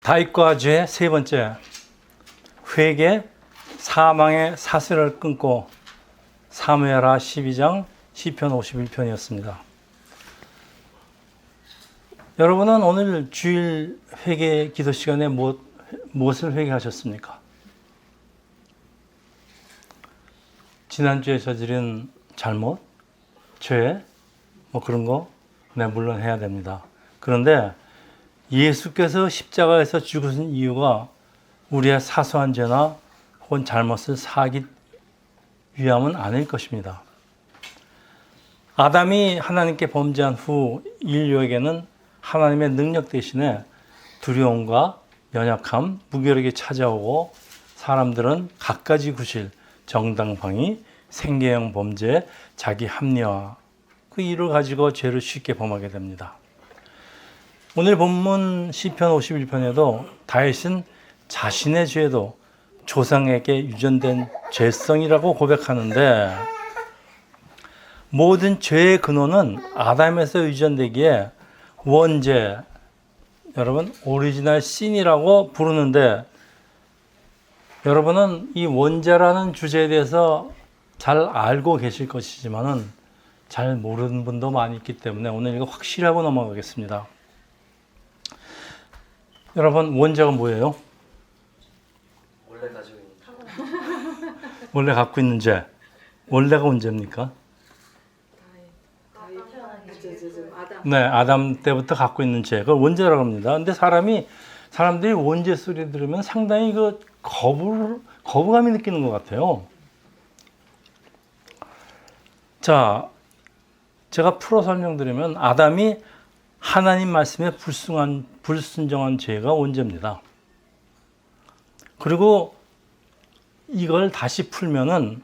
다윗과 죄 세 번째, 회개, 사망의 사슬을 끊고 사무엘하 12장 시편 51편이었습니다. 여러분은 오늘 주일 회개 기도 시간에 무엇을 회개하셨습니까? 지난주에 저지른 잘못, 죄, 그런 거, 물론 해야 됩니다. 그런데 예수께서 십자가에서 죽으신 이유가 우리의 사소한 죄나 혹은 잘못을 사하기 위함은 아닐 것입니다. 아담이 하나님께 범죄한 후 인류에게는 하나님의 능력 대신에 두려움과 연약함, 무기력이 찾아오고 사람들은 갖가지 구실, 정당방위, 생계형 범죄, 자기 합리화, 그 일을 가지고 죄를 쉽게 범하게 됩니다. 오늘 본문 시편 51편에도 다윗은 자신의 죄도 조상에게 유전된 죄성이라고 고백하는데, 모든 죄의 근원은 아담에서 유전되기에 원죄, 여러분 오리지널 신이라고 부르는데, 여러분은 이 원죄라는 주제에 대해서 잘 알고 계실 것이지만은 잘 모르는 분도 많이 있기 때문에 오늘 이거 확실히 하고 넘어가겠습니다. 여러분, 원죄가 뭐예요? 원래 가지고 있는 원래 갖고 있는 죄. 원래가 언제입니까? 네, 아담 때부터 갖고 있는 죄. 그걸 원죄라고 합니다. 근데 사람들이 원죄 소리 들으면 상당히 거부감이 느끼는 것 같아요. 자, 제가 풀어 설명드리면 아담이 하나님 말씀에 불순종한 죄가 원죄입니다. 그리고 이걸 다시 풀면은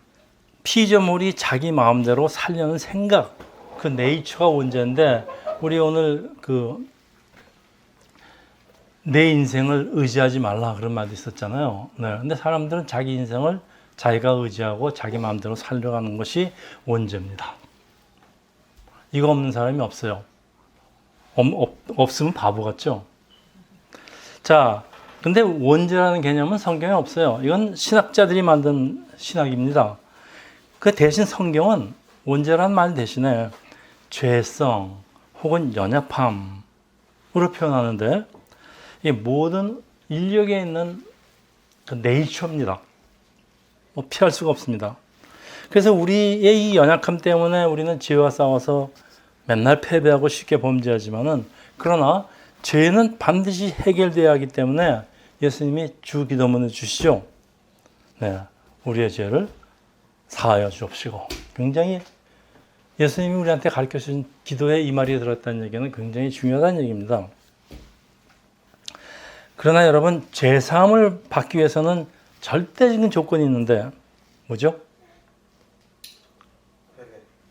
피조물이 자기 마음대로 살려는 생각, 그 네이처가 원죄인데, 우리 오늘 내 인생을 의지하지 말라 그런 말도 있었잖아요. 네. 근데 사람들은 자기 인생을 자기가 의지하고 자기 마음대로 살려가는 것이 원죄입니다. 이거 없는 사람이 없어요. 없으면 바보 같죠? 자, 근데 원죄라는 개념은 성경에 없어요. 이건 신학자들이 만든 신학입니다. 그 대신 성경은 원죄라는 말 대신에 죄성 혹은 연약함으로 표현하는데, 이 모든 인력에 있는 그 네이처입니다. 피할 수가 없습니다. 그래서 우리의 이 연약함 때문에 우리는 죄와 싸워서 맨날 패배하고 쉽게 범죄하지만은, 그러나 죄는 반드시 해결돼야 하기 때문에 예수님이 주 기도문을 주시죠. 네, 우리의 죄를 사하여 주옵시고. 굉장히 예수님이 우리한테 가르쳐 주신 기도에 이 말이 들었다는 얘기는 굉장히 중요하다는 얘기입니다. 그러나 여러분, 죄 사함을 받기 위해서는 절대적인 조건이 있는데 뭐죠?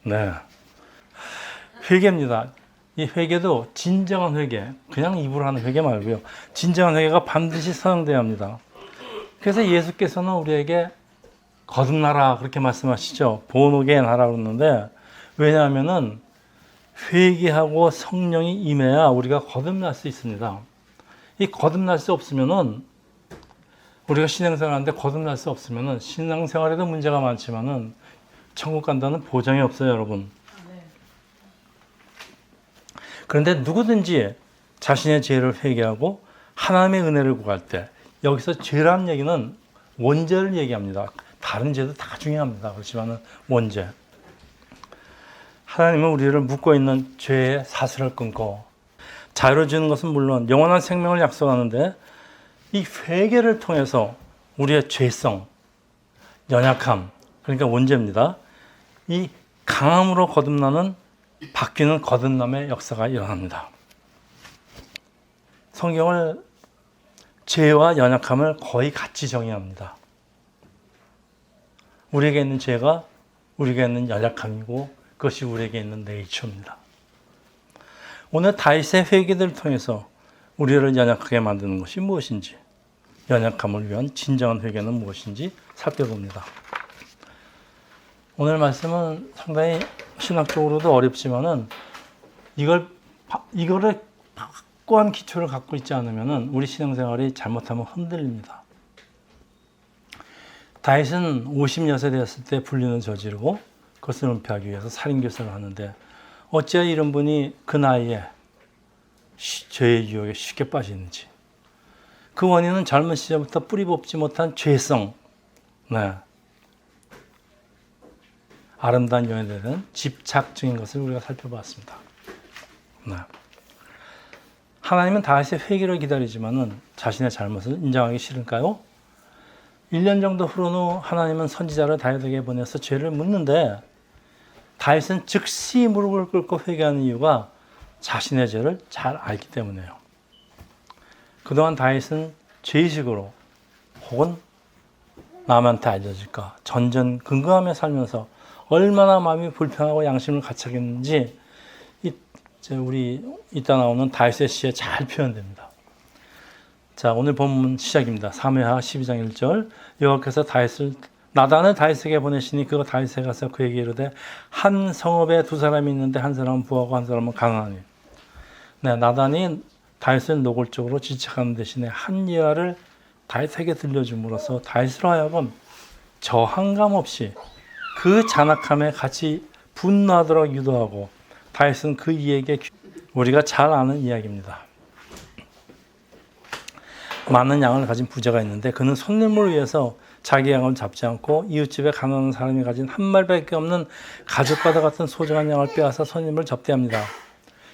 네, 회개입니다. 이 회개도 진정한 회개, 그냥 입으로 하는 회개 말고요. 진정한 회개가 반드시 선행돼야 합니다. 그래서 예수께서는 우리에게 거듭나라 그렇게 말씀하시죠. 본어게인 하라 그러는데, 왜냐하면은 회개하고 성령이 임해야 우리가 거듭날 수 있습니다. 이 거듭날 수 없으면은, 우리가 신앙생활하는데 거듭날 수 없으면은 신앙생활에도 문제가 많지만은 천국 간다는 보장이 없어요, 여러분. 그런데 누구든지 자신의 죄를 회개하고 하나님의 은혜를 구할 때, 여기서 죄라는 얘기는 원죄를 얘기합니다. 다른 죄도 다 중요합니다. 그렇지만은 원죄. 하나님은 우리를 묶고 있는 죄의 사슬을 끊고 자유를 주는 것은 물론 영원한 생명을 약속하는데, 이 회개를 통해서 우리의 죄성, 연약함, 그러니까 원죄입니다. 이 강함으로 바뀌는 거듭남의 역사가 일어납니다. 성경을 죄와 연약함을 거의 같이 정의합니다. 우리에게 있는 죄가 우리에게 있는 연약함이고, 그것이 우리에게 있는 네이처입니다. 오늘 다윗의 회개를 통해서 우리를 연약하게 만드는 것이 무엇인지, 연약함을 위한 진정한 회개는 무엇인지 살펴봅니다. 오늘 말씀은 상당히 신학적으로도 어렵지만은 이거를 꼭 확고한 기초를 갖고 있지 않으면 우리 신앙생활이 잘못하면 흔들립니다. 다윗은 50여세 되었을 때 불륜을 저지르고 그것을 은폐하기 위해서 살인교사를 하는데 어찌하여 이런 분이 그 나이에 죄의 유혹에 쉽게 빠지는지. 그 원인은 젊은 시절부터 뿌리 뽑지 못한 죄성, 네. 아름다운 여인에 대한 집착증인 것을 우리가 살펴봤습니다. 네. 하나님은 다윗의 회개를 기다리지만은 자신의 잘못을 인정하기 싫을까요? 1년 정도 흐른 후 하나님은 선지자를 다윗에게 보내서 죄를 묻는데 다윗은 즉시 무릎을 꿇고 회개하는 이유가 자신의 죄를 잘 알기 때문이에요. 그동안 다윗은 죄의식으로 혹은 남한테 알려질까 전전긍긍하며 살면서 얼마나 마음이 불편하고 양심을 가책했는지 우리 이따 나오는 다윗의 시에 잘 표현됩니다. 자, 오늘 본문 시작입니다. 사무엘하 12장 1절. 여호와께서 나단을 다윗에게 보내시니 그가 다윗에게 가서 그에게 이르되 한 성읍에 두 사람이 있는데 한 사람은 부하고 한 사람은 가난하니. 네, 나단이 다윗을 노골적으로 지적하는 대신에 한 예화를 다윗에게 들려줌으로써 다윗으로 하여금 저항감 없이 그 잔악함에 같이 분노하도록 유도하고 다윗은 그 이에게 우리가 잘 아는 이야기입니다. 많은 양을 가진 부자가 있는데 그는 손님을 위해서 자기 양을 잡지 않고 이웃집에 가난한 사람이 가진 한 마리밖에 없는 가죽과도 같은 소중한 양을 빼앗아 손님을 접대합니다.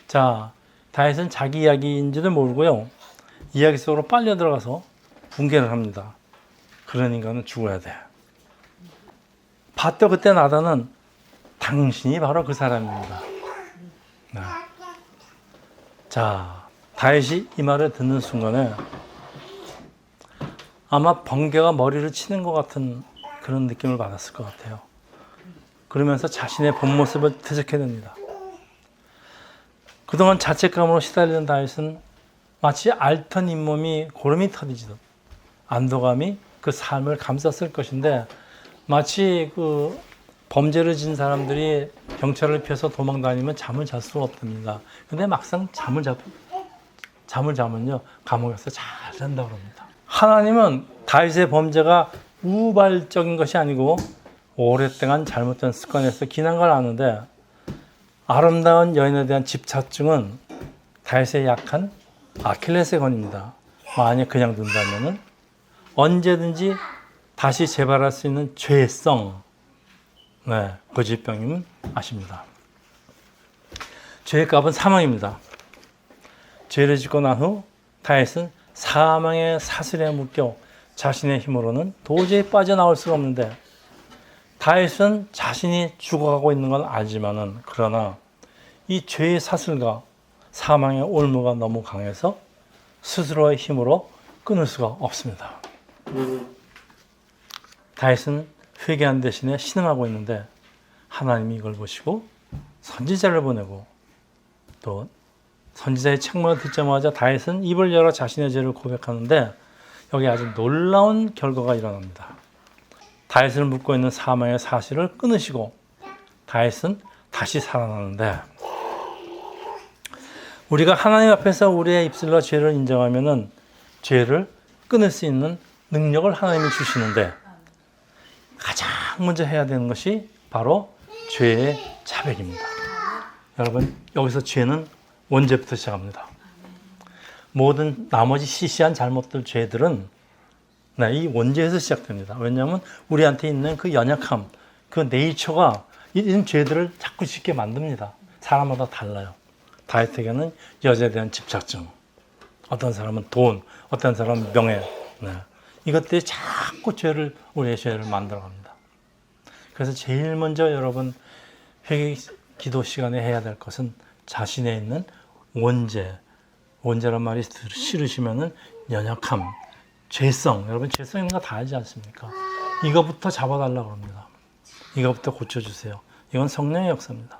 자, 다윗은 자기 이야기인지도 모르고요. 이야기 속으로 빨려 들어가서 붕괴를 합니다. 그런 인간은 죽어야 돼. 봤더 그때 나단은 당신이 바로 그 사람입니다. 네. 자, 다윗이 이 말을 듣는 순간에 아마 번개가 머리를 치는 것 같은 그런 느낌을 받았을 것 같아요. 그러면서 자신의 본 모습을 되새게 됩니다. 그동안 자책감으로 시달리는 다윗은 마치 앓던 잇몸이 고름이 터지듯 안도감이 그 삶을 감쌌을 것인데 마치 그 범죄를 지은 사람들이 경찰을 피해서 도망다니면 잠을 잘 수가 없답니다. 근데 막상 잠을 자면요 감옥에서 잘 잔다고 합니다. 하나님은 다윗의 범죄가 우발적인 것이 아니고 오랫동안 잘못된 습관에서 기난 걸 아는데 아름다운 여인에 대한 집착증은 다윗의 약한 아킬레스의 건입니다. 만약 그냥 둔다면 언제든지 다시 재발할 수 있는 죄성, 네, 거짓병임은 아십니다. 죄의 값은 사망입니다. 죄를 짓고 난 후 다윗은 사망의 사슬에 묶여 자신의 힘으로는 도저히 빠져나올 수가 없는데 다윗은 자신이 죽어가고 있는 건 알지만은 그러나 이 죄의 사슬과 사망의 올무가 너무 강해서 스스로의 힘으로 끊을 수가 없습니다. 다윗은 회개한 대신에 신음하고 있는데 하나님이 이걸 보시고 선지자를 보내고 또 선지자의 책망을 듣자마자 다윗은 입을 열어 자신의 죄를 고백하는데 여기 아주 놀라운 결과가 일어납니다. 다윗을 묶고 있는 사망의 사실을 끊으시고 다윗은 다시 살아나는데 우리가 하나님 앞에서 우리의 입술로 죄를 인정하면은 죄를 끊을 수 있는 능력을 하나님이 주시는데 가장 먼저 해야 되는 것이 바로 죄의 자백입니다. 여러분 여기서 죄는 원죄부터 시작합니다. 모든 나머지 시시한 잘못들 죄들은 네, 이 원죄에서 시작됩니다. 왜냐하면 우리한테 있는 그 연약함, 그 네이처가 이런 죄들을 자꾸 짓게 만듭니다. 사람마다 달라요. 다윗에게는 여자에 대한 집착증, 어떤 사람은 돈, 어떤 사람은 명예, 네. 이것들이 자꾸 우리의 죄를 만들어갑니다. 그래서 제일 먼저 여러분 회개 기도 시간에 해야 될 것은 자신에 있는 원죄란 말이 싫으시면은 연약함, 죄성, 여러분 죄성 있는 거 다 알지 않습니까? 이거부터 잡아달라고 합니다. 이거부터 고쳐주세요. 이건 성령의 역사입니다.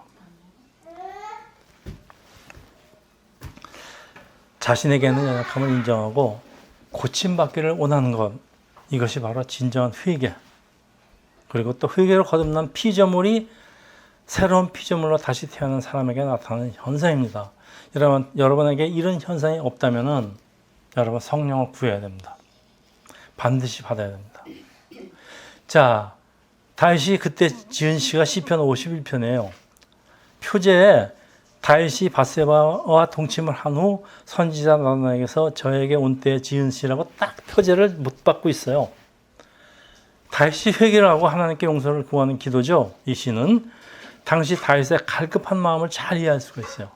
자신에게 있는 연약함을 인정하고 고침받기를 원하는 것, 이것이 바로 진정한 회개. 그리고 또 회개로 거듭난 피조물이 새로운 피조물로 다시 태어난 사람에게 나타나는 현상입니다. 여러분에게 이런 현상이 없다면은 여러분 성령을 구해야 됩니다. 반드시 받아야 됩니다. 자, 다윗이 그때 지은 시가 시편 51편이에요. 표제에 다윗이 밧세바와 동침을 한 후 선지자 나단에게서 저에게 온 때에 지은 시라고 딱 표제를 못 받고 있어요. 다윗이 회개를 하고 하나님께 용서를 구하는 기도죠. 이 시는 당시 다윗의 갈급한 마음을 잘 이해할 수가 있어요.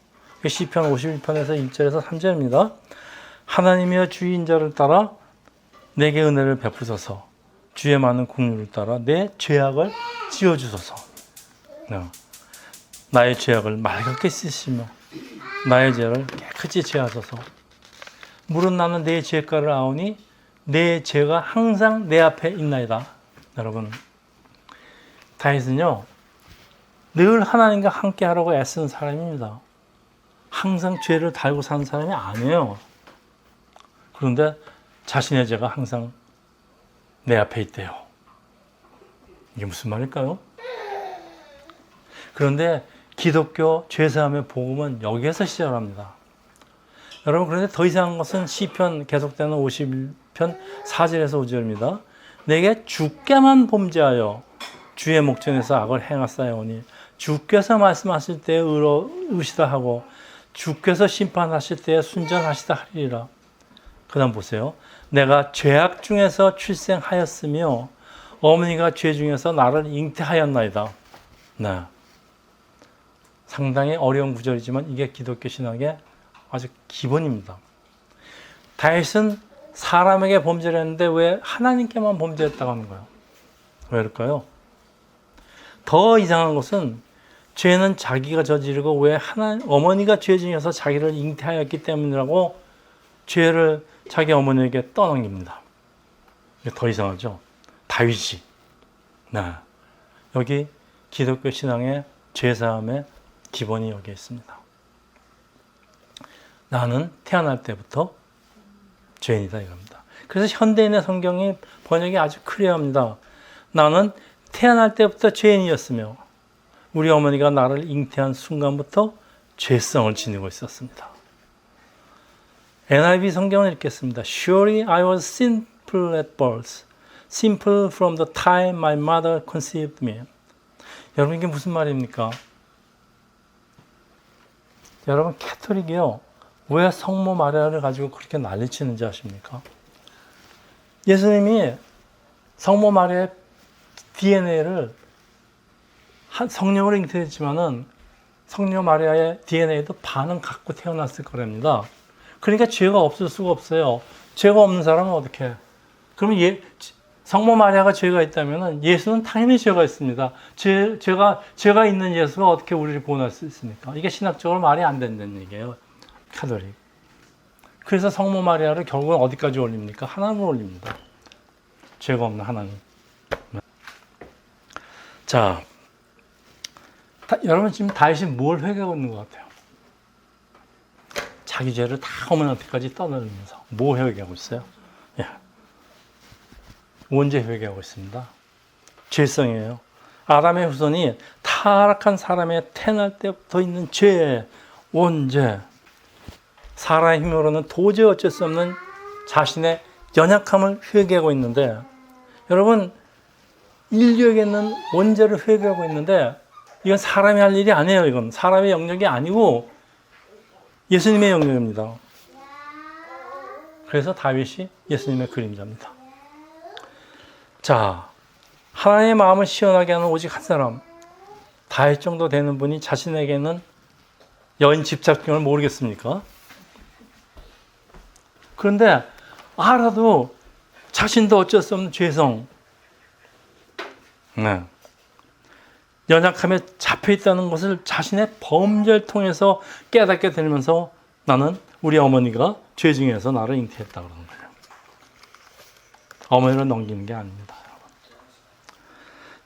시편 51편에서 1절에서 3절입니다. 하나님이여 주의 인자를 따라 내게 은혜를 베푸소서. 주의 많은 긍휼을 따라 내 죄악을 지어주소서. 나의 죄악을 맑게 씻으시며 나의 죄를 깨끗이 제하소서. 물은 나는 내 죄가를 아오니 내 죄가 항상 내 앞에 있나이다. 여러분, 다윗은요 늘 하나님과 함께 하라고 애쓰는 사람입니다. 항상 죄를 달고 사는 사람이 아니에요. 그런데 자신의 죄가 항상 내 앞에 있대요. 이게 무슨 말일까요? 그런데 기독교 죄사함의 복음은 여기에서 시작합니다. 여러분, 그런데 더 이상한 것은 시편 계속되는 51편 4절에서 5절입니다. 내게 주께만 범죄하여 주의 목전에서 악을 행하사오니 주께서 말씀하실 때에 의로우시다 하고 주께서 심판하실 때에 순전하시다 하리라. 그 다음 보세요. 내가 죄악 중에서 출생하였으며 어머니가 죄 중에서 나를 잉태하였나이다. 네. 상당히 어려운 구절이지만 이게 기독교 신학의 아주 기본입니다. 다윗은 사람에게 범죄를 했는데 왜 하나님께만 범죄했다고 하는 거예요? 왜 그럴까요? 더 이상한 것은 죄는 자기가 저지르고 왜 어머니가 죄 중에서 자기를 잉태하였기 때문이라고 죄를 자기 어머니에게 떠넘깁니다. 이게 더 이상하죠? 다윗이. 네. 여기 기독교 신앙의 죄사함의 기본이 여기에 있습니다. 나는 태어날 때부터 죄인이다 이겁니다. 그래서 현대인의 성경이 번역이 아주 클리어합니다. 나는 태어날 때부터 죄인이었으며 우리 어머니가 나를 잉태한 순간부터 죄성을 지니고 있었습니다. NIV 성경을 읽겠습니다. Surely I was simple at birth, simple from the time my mother conceived me. 여러분, 이게 무슨 말입니까? 여러분, 캐톨릭이요, 왜 성모 마리아를 가지고 그렇게 난리치는지 아십니까? 예수님이 성모 마리아의 DNA를 성령으로 잉태했지만은 성녀 마리아의 DNA도 반은 갖고 태어났을 거랍니다. 그러니까 죄가 없을 수가 없어요. 죄가 없는 사람은 어떻게 해? 그러면 성모 마리아가 죄가 있다면은 예수는 당연히 죄가 있습니다. 죄가 있는 예수가 어떻게 우리를 구원할 수 있습니까? 이게 신학적으로 말이 안 된다는 얘기예요. 카톨릭. 그래서 성모 마리아를 결국은 어디까지 올립니까? 하나님으로 올립니다. 죄가 없는 하나님. 자, 여러분 지금 다윗이 뭘 회개하고 있는 것 같아요? 자기 죄를 다 어머니한테까지 떠나면서 뭐 회개하고 있어요? 원죄 회개하고 있습니다. 죄성이에요. 아담의 후손이 타락한 사람의 태어날 때부터 있는 죄, 원죄. 사람의 힘으로는 도저히 어쩔 수 없는 자신의 연약함을 회개하고 있는데, 여러분, 인류에게 있는 원죄를 회개하고 있는데 이건 사람이 할 일이 아니에요. 이건 사람의 영역이 아니고 예수님의 영역입니다. 그래서 다윗이 예수님의 그림자입니다. 자, 하나님의 마음을 시원하게 하는 오직 한 사람, 다윗 정도 되는 분이 자신에게는 여인 집착증을 모르겠습니까? 그런데 알아도 자신도 어쩔 수 없는 죄성, 연약함에 잡혀있다는 것을 자신의 범죄를 통해서 깨닫게 되면서 나는 우리 어머니가 죄 중에서 나를 잉태했다 그러는 거예요. 어머니를 넘기는 게 아닙니다.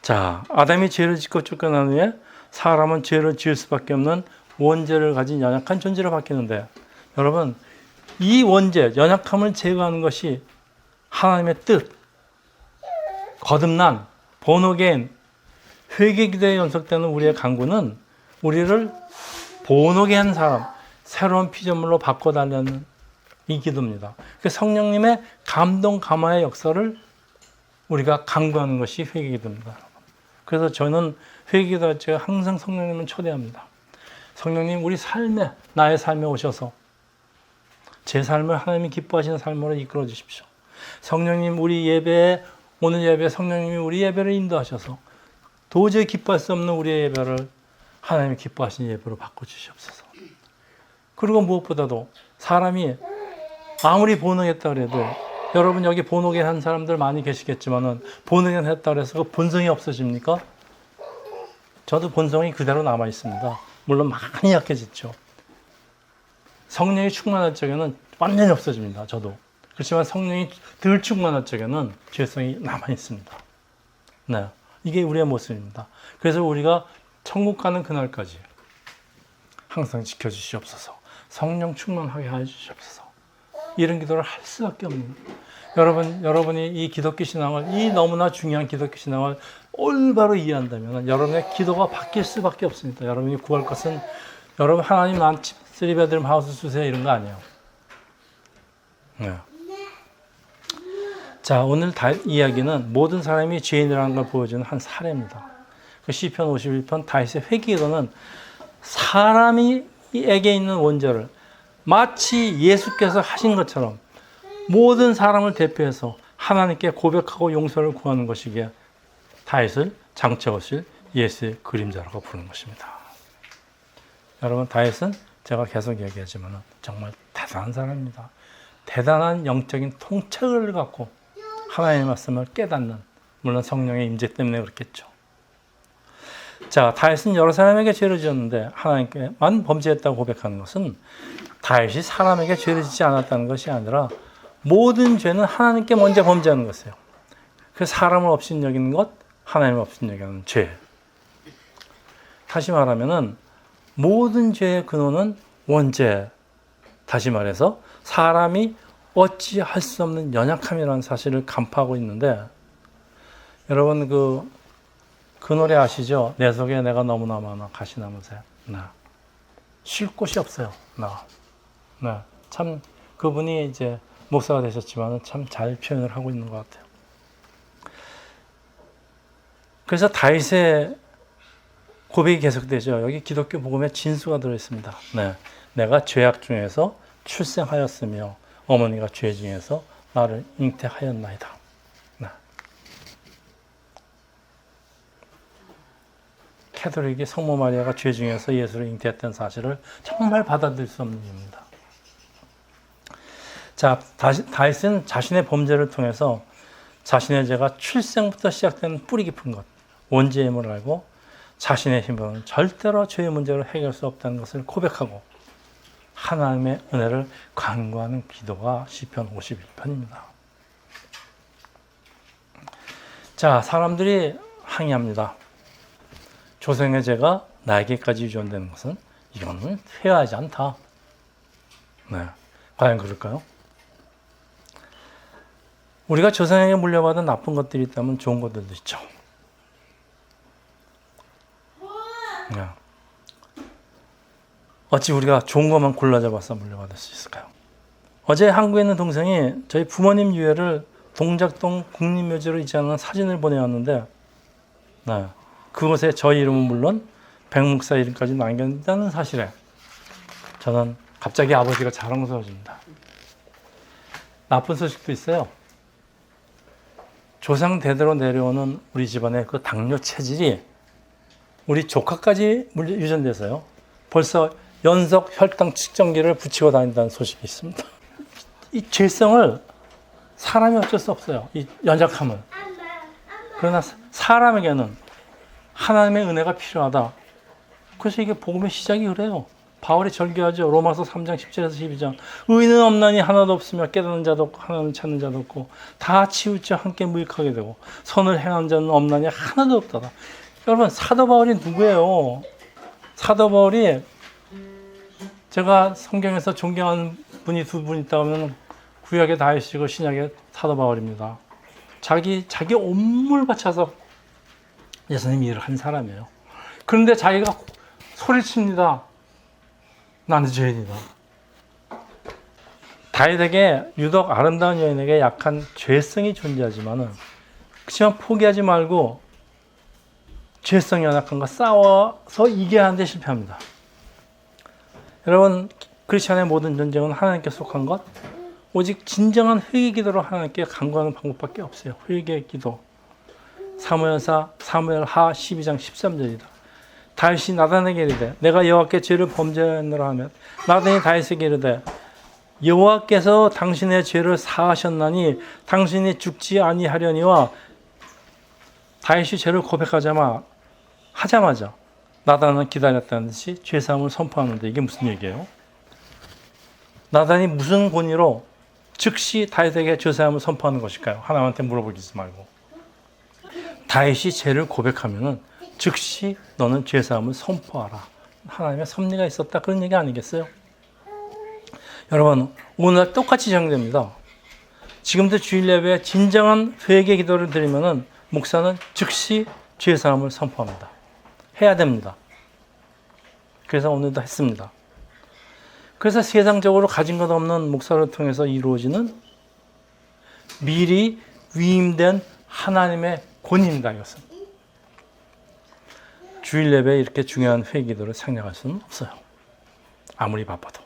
자, 아담이 죄를 짓고 쫓겨난 후에 사람은 죄를 지을 수밖에 없는 원죄를 가진 연약한 존재로 바뀌는데, 여러분, 이 원죄, 연약함을 제거하는 것이 하나님의 뜻, 거듭난 본어게인 회개 기도에 연속되는 우리의 간구는 우리를 본어게 한 사람, 새로운 피조물로 바꿔달라는 이 기도입니다. 그 성령님의 감동 감화의 역사를 우리가 강구하는 것이 회개기도입니다. 그래서 저는 회개기도 제가 항상 성령님을 초대합니다. 성령님 우리 삶에 나의 삶에 오셔서 제 삶을 하나님이 기뻐하시는 삶으로 이끌어 주십시오. 성령님 우리 예배에 오늘 예배 성령님이 우리 예배를 인도하셔서 도저히 기뻐할 수 없는 우리의 예배를 하나님이 기뻐하시는 예배로 바꿔주시옵소서. 그리고 무엇보다도 사람이 아무리 본능했다 그래도 여러분 여기 본능한 한 사람들 많이 계시겠지만은 본능한 했다 그래서 그 본성이 없어집니까? 저도 본성이 그대로 남아 있습니다. 물론 많이 약해졌죠. 성령이 충만할 적에는 완전히 없어집니다. 저도. 그렇지만 성령이 덜 충만할 적에는 죄성이 남아 있습니다. 네, 이게 우리의 모습입니다. 그래서 우리가 천국 가는 그날까지 항상 지켜주시옵소서. 성령 충만하게 해주시옵소서. 이런 기도를 할 수밖에 없는 여러분이 이 기독교 신앙을 이 너무나 중요한 기독교 신앙을 올바로 이해한다면 여러분의 기도가 바뀔 수밖에 없습니다. 여러분이 구할 것은 여러분 하나님 난 3베드룸 하우스 주세요 이런 거 아니에요. 네. 자, 오늘 이야기는 모든 사람이 죄인이라는 걸 보여주는 한 사례입니다. 그 시편 51편 다윗의 회개기도는 사람에게 있는 원죄를 마치 예수께서 하신 것처럼 모든 사람을 대표해서 하나님께 고백하고 용서를 구하는 것이기에 다윗을 장차오실 예수의 그림자라고 부르는 것입니다. 여러분 다윗은 제가 계속 얘기하지만 정말 대단한 사람입니다. 대단한 영적인 통찰을 갖고 하나님의 말씀을 깨닫는, 물론 성령의 임재 때문에 그렇겠죠. 자, 다윗은 여러 사람에게 죄를 지었는데 하나님께만 범죄했다고 고백하는 것은 다윗이 사람에게 죄를 짓지 않았다는 것이 아니라 모든 죄는 하나님께 먼저 범죄하는 것이에요. 그 사람을 없인 여기는 것, 하나님을 없인 여기는 죄. 다시 말하면은 모든 죄의 근원은 원죄. 다시 말해서 사람이 어찌 할 수 없는 연약함이라는 사실을 간파하고 있는데 여러분 그 노래 아시죠? 내 속에 내가 너무나 많아 가시나무새 나 쉴 곳이 없어요. 나 참 그분이 이제 목사가 되셨지만 참 잘 표현을 하고 있는 것 같아요. 그래서 다윗의 고백이 계속되죠. 여기 기독교 복음에 진수가 들어있습니다. 네, 내가 죄악 중에서 출생하였으며 어머니가 죄 중에서 나를 잉태하였나이다. 네. 캐톨릭이 성모 마리아가 죄 중에서 예수를 잉태했다는 사실을 정말 받아들일 수 없는 일입니다. 자, 다윗은 자신의 범죄를 통해서 자신의 죄가 출생부터 시작되는 뿌리 깊은 것, 원죄임을 알고 자신의 힘으로는 절대로 죄의 문제를 해결할 수 없다는 것을 고백하고 하나님의 은혜를 간구하는 기도가 시편 51편입니다. 자, 사람들이 항의합니다. 조상의 죄가 나에게까지 유전되는 것은 이거는 회화하지 않다. 네, 과연 그럴까요? 우리가 조상에게 물려받은 나쁜 것들이 있다면 좋은 것들도 있죠. 네. 어찌 우리가 좋은 것만 골라 잡아서 물려받을 수 있을까요? 어제 한국에 있는 동생이 저희 부모님 유해를 동작동 국립묘지로 이전하는 사진을 보내왔는데 네, 그곳에 저희 이름은 물론 백목사 이름까지 남겼다는 사실에 저는 갑자기 아버지가 자랑스러워집니다. 나쁜 소식도 있어요. 조상 대대로 내려오는 우리 집안의 그 당뇨 체질이 우리 조카까지 유전돼서요. 벌써 연속 혈당 측정기를 붙이고 다닌다는 소식이 있습니다. 이 죄성을 사람이 어쩔 수 없어요. 이 연약함은. 그러나 사람에게는 하나님의 은혜가 필요하다. 그래서 이게 복음의 시작이 그래요. 바울이 절규하죠. 로마서 3장 17에서 12장. 의는 없나니 하나도 없으며 깨닫는 자도 없고 하나님을 찾는 자도 없고 다 치우쳐 함께 무익하게 되고 선을 행하는 자는 없나니 하나도 없다다. 여러분 사도 바울이 누구예요? 사도 바울이 제가 성경에서 존경하는 분이 두 분 있다고 하면 구약의 다윗이고 신약의 사도 바울입니다. 자기 온몸을 바쳐서 예수님 일을 한 사람이에요. 그런데 자기가 소리칩니다. 나는 죄인이다. 다윗에게 유독 아름다운 여인에게 약한 죄성이 존재하지만은 그렇지만 포기하지 말고 죄성이 연약한 거 싸워서 이겨야 하는데 실패합니다. 여러분, 크리스천의 모든 전쟁은 하나님께 속한 것, 오직 진정한 회개 기도로 하나님께 간구하는 방법밖에 없어요. 회개 기도. 사무엘하 12장 13절이다. 다윗이 나단에게 이르되 내가 여호와께 죄를 범죄하노라 하면 나단이 다윗에게 이르되 여호와께서 당신의 죄를 사하셨나니 당신이 죽지 아니하려니와 다윗이 죄를 하자마자 나단은 기다렸다는 듯이 죄사함을 선포하는데 이게 무슨 얘기예요? 나단이 무슨 권위로 즉시 다윗에게 죄사함을 선포하는 것일까요? 하나님한테 물어보지 말고. 다윗이 죄를 고백하면은 즉시 너는 죄사함을 선포하라. 하나님의 섭리가 있었다. 그런 얘기 아니겠어요? 여러분, 오늘 똑같이 적용됩니다. 지금도 주일 예배에 진정한 회개 기도를 드리면은 목사는 즉시 죄사함을 선포합니다. 해야 됩니다. 그래서 오늘도 했습니다. 그래서 세상적으로 가진 것 없는 목사를 통해서 이루어지는 미리 위임된 하나님의 권위입니다. 이것은. 주일 예배에 이렇게 중요한 회기도를 생략할 수는 없어요. 아무리 바빠도.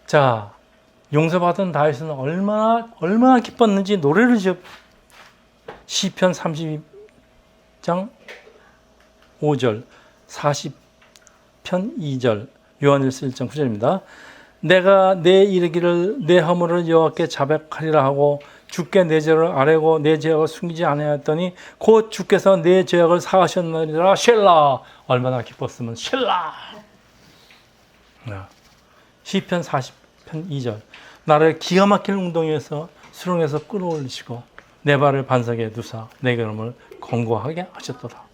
자, 용서받은 다윗은 얼마나 기뻤는지 노래를 지어 시편 32장 5절, 40편 2절, 요한일서 1장 9절입니다. 내가 내 이르기를 내 허물을 여호와께 자백하리라 하고 주께 내 죄를 아뢰고 내 죄악을 숨기지 아니하였더니 곧 주께서 내 죄악을 사하셨느니라. 쉘라. 얼마나 기뻤으면 쉘라. 시편 40편 2절. 나를 기가 막힐 웅덩이에서 수렁에서 끌어올리시고 내 발을 반석에 두사 내 걸음을 견고하게 하셨도다.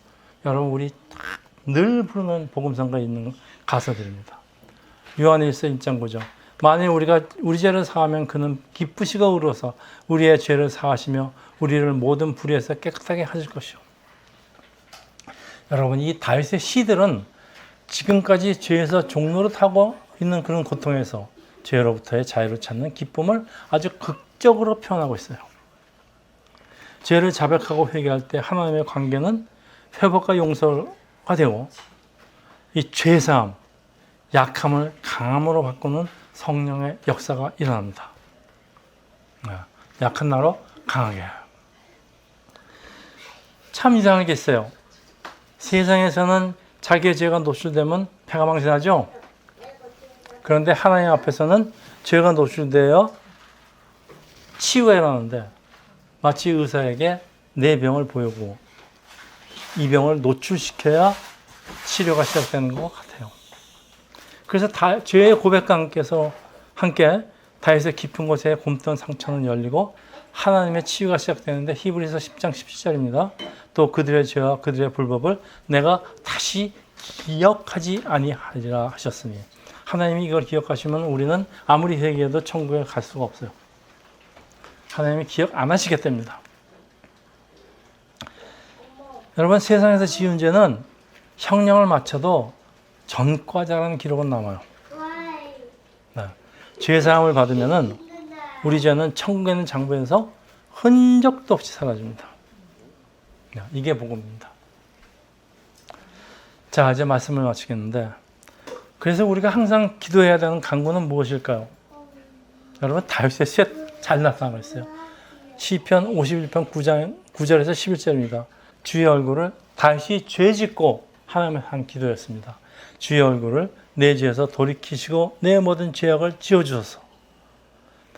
여러분, 우리 늘 부르는 복음성가에 있는 가사들입니다. 요한일서 1장 9절. 만일 우리가 우리 죄를 사하면 그는 기쁘시고 의로워서 우리의 죄를 사하시며 우리를 모든 불의에서 깨끗하게 하실 것이요. 여러분, 이 다윗의 시들은 지금까지 죄에서 종노릇하고 있는 그런 고통에서 죄로부터의 자유를 찾는 기쁨을 아주 극적으로 표현하고 있어요. 죄를 자백하고 회개할 때 하나님의 관계는 회복과 용서가 되고 이 죄사함, 약함을 강함으로 바꾸는 성령의 역사가 일어납니다. 약한 나로 강하게. 참 이상한 게 있어요. 세상에서는 자기의 죄가 노출되면 패가 망신하죠. 그런데 하나님 앞에서는 죄가 노출되어 치유가 일어나는데 마치 의사에게 내 병을 보이고 이 병을 노출시켜야 치료가 시작되는 것 같아요. 그래서 죄의 고백과 함께 다윗의 깊은 곳에 곰던 상처는 열리고 하나님의 치유가 시작되는데 히브리서 10장 17절입니다. 또 그들의 죄와 그들의 불법을 내가 다시 기억하지 아니하리라 하셨으니 하나님이 이걸 기억하시면 우리는 아무리 회개해도 천국에 갈 수가 없어요. 하나님이 기억 안 하시겠답니다. 여러분, 세상에서 지은 죄는 형량을 맞춰도 전과자라는 기록은 남아요. 네. 죄사함을 받으면은 우리 죄는 천국에 있는 장부에서 흔적도 없이 사라집니다. 네. 이게 복음입니다. 자, 이제 말씀을 마치겠는데, 그래서 우리가 항상 기도해야 되는 간구는 무엇일까요? 여러분, 다윗의 셋 잘 나타나고 있어요. 시편 51편 9절에서 11절입니다. 주의 얼굴을 다윗이 죄짓고 하나님의 한 기도였습니다. 주의 얼굴을 내 죄에서 돌이키시고 내 모든 죄악을 지어주소서.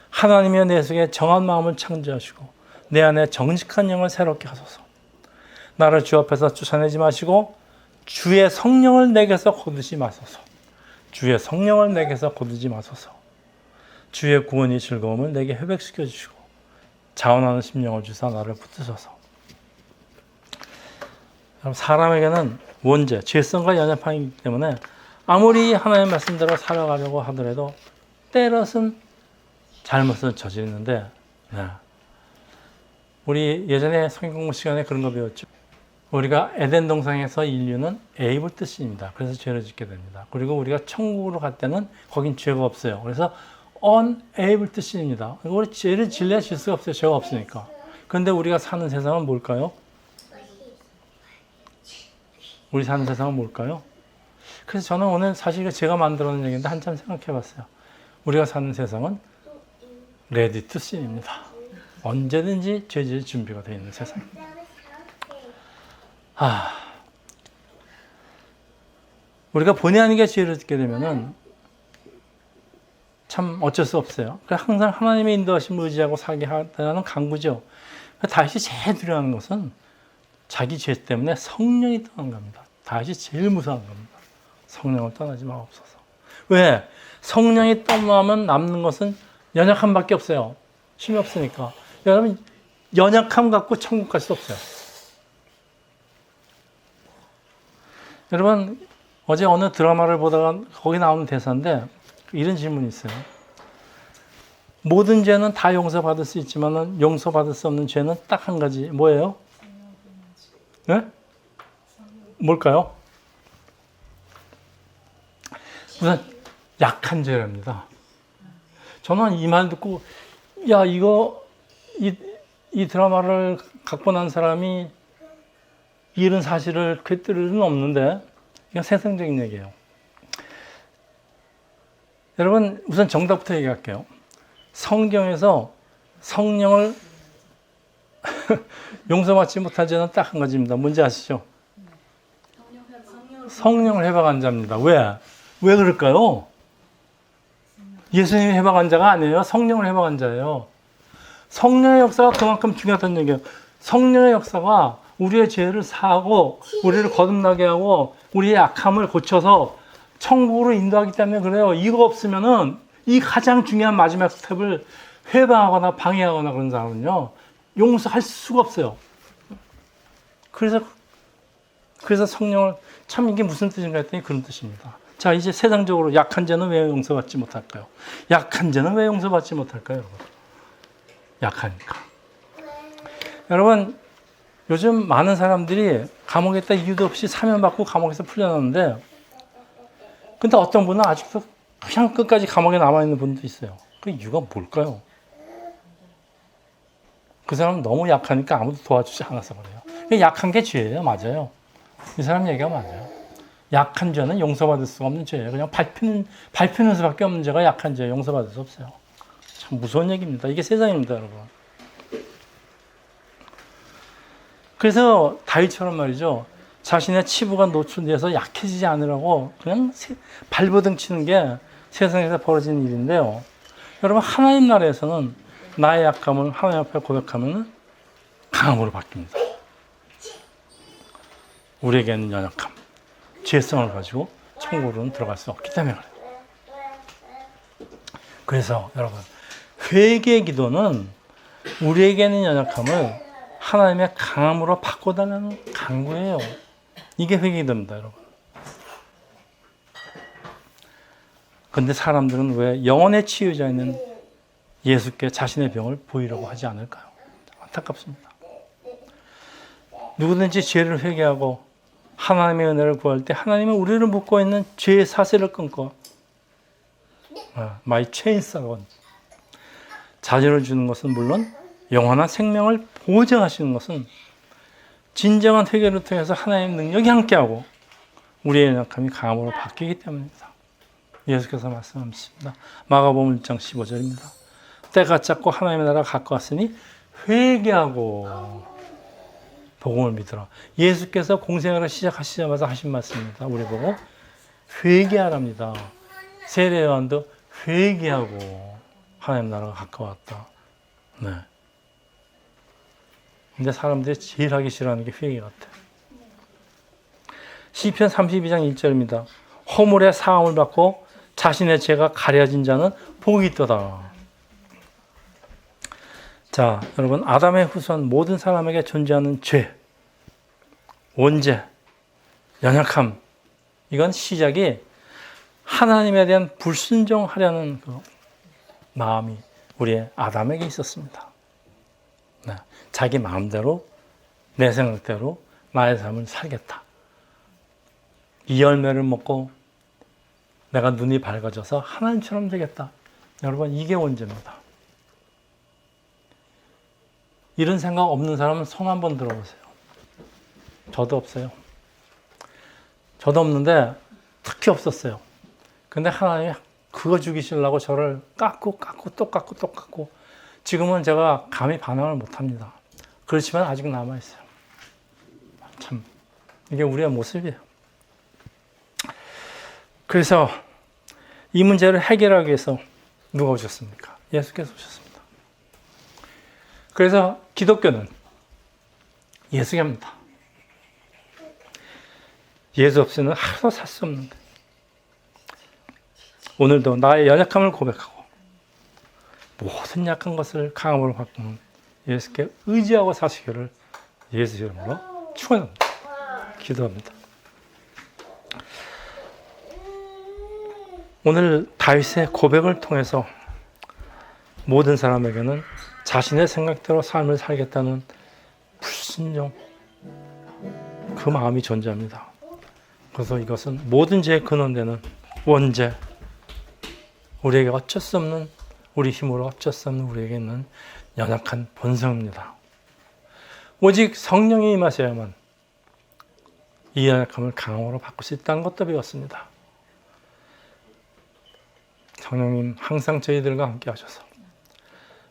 하나님의 내 속에 정한 마음을 창조하시고 내 안에 정직한 영을 새롭게 하소서. 나를 주 앞에서 쫓아내지 마시고 주의 성령을 내게서 거두지 마소서. 주의 성령을 내게서 거두지 마소서. 주의 구원이 즐거움을 내게 회복시켜 주시고 자원하는 심령을 주사 나를 붙드소서. 사람에게는 원죄, 죄성과 연약함이기 때문에 아무리 하나님의 말씀대로 살아가려고 하더라도 때로는 잘못을 저지르는데, 우리 예전에 성경 공부 시간에 그런 거 배웠죠. 우리가 에덴 동산에서 인류는 에이블 뜻입니다. 그래서 죄를 짓게 됩니다. 그리고 우리가 천국으로 갈 때는 거긴 죄가 없어요. 그래서 unable 뜻입니다. 우리 죄를 질래야 질 수가 없어요. 죄가 없으니까. 그런데 우리가 사는 세상은 뭘까요? 우리 사는 세상은 뭘까요? 그래서 저는 오늘 사실 제가 만들어 놓은 얘기인데 한참 생각해 봤어요. 우리가 사는 세상은 ready to sin입니다. 언제든지 죄 지을 준비가 되어 있는 세상입니다. 우리가 본의 아니게 죄를 짓게 되면은 참 어쩔 수 없어요. 항상 하나님의 인도하심을 의지하고 살게 하다는 강구죠. 다윗이 제일 두려워하는 것은 자기 죄 때문에 성령이 떠난 겁니다. 다윗이 제일 무서워한 겁니다. 성령을 떠나지 마옵소서. 왜? 성령이 떠나면 남는 것은 연약함밖에 없어요. 힘이 없으니까. 여러분, 연약함 갖고 천국 갈 수 없어요. 여러분, 어제 어느 드라마를 보다가 거기 나오는 대사인데 이런 질문이 있어요. 모든 죄는 다 용서받을 수 있지만 용서받을 수 없는 죄는 딱 한 가지. 뭐예요? 네? 뭘까요? 우선 약한 죄랍니다. 저는 이 말 듣고 야 이 드라마를 갖고 난 사람이 이런 사실을 꿰뚫을 수는 없는데 이건 세상적인 얘기예요. 여러분 우선 정답부터 얘기할게요. 성경에서 성령을 용서받지 못한 죄는 딱 한 가지입니다. 뭔지 아시죠? 성령을 해박한 자입니다. 왜? 왜 그럴까요? 예수님이 해박한 자가 아니에요. 성령을 해박한 자예요. 성령의 역사가 그만큼 중요하다는 얘기예요. 성령의 역사가 우리의 죄를 사하고 우리를 거듭나게 하고 우리의 약함을 고쳐서 천국으로 인도하기 때문에 그래요. 이거 없으면은 이 가장 중요한 마지막 스텝을 회방하거나 방해하거나 그런 사람은요 용서할 수가 없어요. 그래서 성령을 참 이게 무슨 뜻인가 했더니 그런 뜻입니다. 자, 이제 세상적으로 약한 죄는 왜 용서받지 못할까요? 약한 죄는 왜 용서받지 못할까요, 여러분? 약하니까. 여러분, 요즘 많은 사람들이 감옥에 있다 이유도 없이 사면받고 감옥에서 풀려나는데, 근데 어떤 분은 아직도 그냥 끝까지 감옥에 남아있는 분도 있어요. 그 이유가 뭘까요? 그 사람은 너무 약하니까 아무도 도와주지 않아서 그래요. 약한 게 죄예요. 맞아요. 이 사람 얘기가 맞아요. 약한 죄는 용서받을 수가 없는 죄예요. 그냥 밟히는 수밖에 없는 죄가 약한 죄예요. 용서받을 수 없어요. 참 무서운 얘기입니다. 이게 세상입니다, 여러분. 그래서 다윗처럼 말이죠. 자신의 치부가 노출돼서 약해지지 않으라고 그냥 발버둥 치는 게 세상에서 벌어지는 일인데요. 여러분, 하나님 나라에서는 나의 약함을 하나님 앞에 고백하면 강함으로 바뀝니다. 우리에게는 연약함, 죄성을 가지고 천국으로는 들어갈 수 없기 때문에 그래요. 그래서 여러분, 회개의 기도는 우리에게는 연약함을 하나님의 강함으로 바꿔달라는 강구예요. 이게 회개의 기도입니다, 여러분. 그런데 사람들은 왜 영혼의 치유자인 예수께 자신의 병을 보이려고 하지 않을까요? 안타깝습니다. 누구든지 죄를 회개하고 하나님의 은혜를 구할 때 하나님은 우리를 묶고 있는 죄의 사슬을 끊고 My chains are gone. 자유를 주는 것은 물론 영원한 생명을 보장하시는 것은 진정한 회개를 통해서 하나님의 능력이 함께하고 우리의 연약함이 강함으로 바뀌기 때문입니다. 예수께서 말씀하십니다. 마가복음 1장 15절입니다. 때가 찼고 하나님의 나라가 가까웠으니 회개하고 복음을 믿으라. 예수께서 공생활을 시작하시자마자 하신 말씀입니다. 우리 보고 회개하랍니다. 세례 요한도 회개하고 하나님 나라가 가까웠다. 네. 근데 사람들이 제일 하기 싫어하는 게 회개 같아요. 시편 32장 1절입니다. 허물의 사함을 받고 자신의 죄가 가려진 자는 복이 있도다. 자, 여러분, 아담의 후손 모든 사람에게 존재하는 죄, 원죄, 연약함, 이건 시작이 하나님에 대한 불순종하려는 그 마음이 우리의 아담에게 있었습니다. 네. 자기 마음대로, 내 생각대로, 나의 삶을 살겠다. 이 열매를 먹고 내가 눈이 밝아져서 하나님처럼 되겠다. 여러분, 이게 원죄입니다. 이런 생각 없는 사람은 손 한번 들어보세요. 저도 없어요. 저도 없는데 특히 없었어요. 근데 하나님이 그거 죽이시려고 저를 깎고 또 깎고 지금은 제가 감히 반항을 못합니다. 그렇지만 아직 남아있어요. 참 이게 우리의 모습이에요. 그래서 이 문제를 해결하기 위해서 누가 오셨습니까? 예수께서 오셨습니다. 그래서 기독교는 예수입니다. 예수 없이는 하루도 살 수 없는데 오늘도 나의 연약함을 고백하고 모든 약한 것을 강함으로 바꾸는 예수께 의지하고 사시기를 예수 이름으로 축원합니다. 기도합니다. 오늘 다윗의 고백을 통해서 모든 사람에게는 자신의 생각대로 삶을 살겠다는 불순종, 그 마음이 존재합니다. 그래서 이것은 모든 죄의 근원되는 원죄, 우리에게 어쩔 수 없는, 우리 힘으로 어쩔 수 없는 우리에게 있는 연약한 본성입니다. 오직 성령이 임하셔야만 이 연약함을 강함으로 바꿀 수 있다는 것도 배웠습니다. 성령님 항상 저희들과 함께 하셔서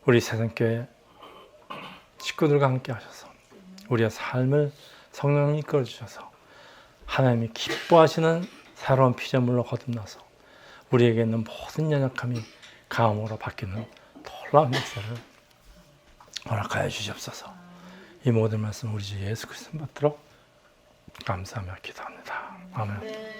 우리 세상교회 식구들과 함께 하셔서 우리의 삶을 성령이 이끌어 주셔서 하나님이 기뻐하시는 새로운 피조물로 거듭나서 우리에게 있는 모든 연약함이 강함으로 바뀌는 놀라운 역사를 허락하여 주시옵소서. 이 모든 말씀 우리 주 예수 그리스도 받도록 감사하며 기도합니다. 아멘.